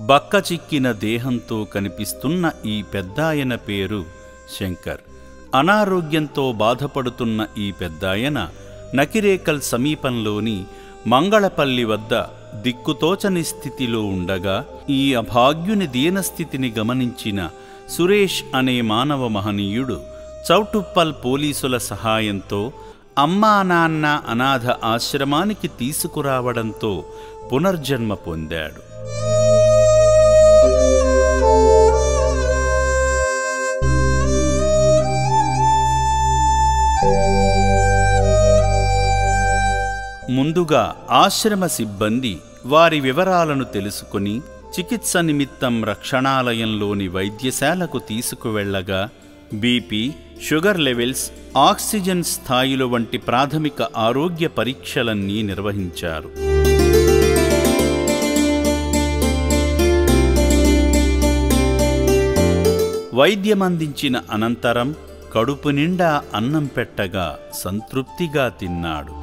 బక్కచిక్కిన దేహంతో కనిపిస్తున్న ఈ పెద్దాయన పేరు శంకర్. అనారోగ్యంతో బాధపడుతున్న ఈ పెద్దాయన నకిరేకల్ సమీపంలోని మంగళపల్లి వద్ద దిక్కుతోచని స్థితిలో ఉండగా ఈ అభాగ్యుని దీనస్థితిని గమనించిన సురేష్ అనే మానవ మహనీయుడు చౌటుప్పల్ పోలీసుల సహాయంతో అమ్మా నాన్న అనాథ ఆశ్రమానికి తీసుకురావడంతో పునర్జన్మ పొందాడు. ముందుగా ఆశ్రమ సిబ్బంది వారి వివరాలను తెలుసుకుని చికిత్స నిమిత్తం రక్షణాలయంలోని వైద్యశాలకు తీసుకువెళ్లగా బీపీ, షుగర్ లెవెల్స్, ఆక్సిజన్ స్థాయిలు వంటి ప్రాథమిక ఆరోగ్య పరీక్షలన్నీ నిర్వహించారు. వైద్యమందించిన అనంతరం కడుపు నిండా అన్నం పెట్టగా సంతృప్తిగా తిన్నాడు.